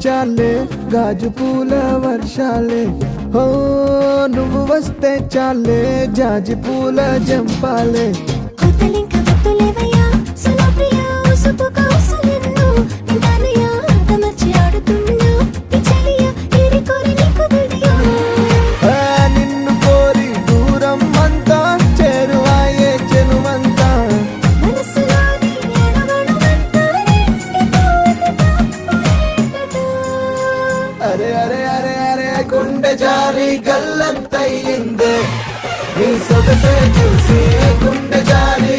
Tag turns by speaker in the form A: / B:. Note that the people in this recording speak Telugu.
A: చాలే గాజు పూల వర్షాలే ఓ నువ్వు వస్తే చాలే జాజి పూల జంపాలే
B: కొత్తలింక వత్తులేవయ్యా సునా ప్రియా ఉసుపు కౌసలెన్ను నిందానయ్యా తమచి ఆడుతున్నా పిచలియా ఏరి కోరి నీకు దిడియా
A: నిన్ను కోరి దూరం అంతా చేరువాయే చెనుమంతా
B: మనసులోని అణువణువంతా నిండిపోయేటట
A: అరే అరే అరే అరే గుండె జారి గల్లంతయ్యిందే నీ సొగసే చూసి గుండె జారి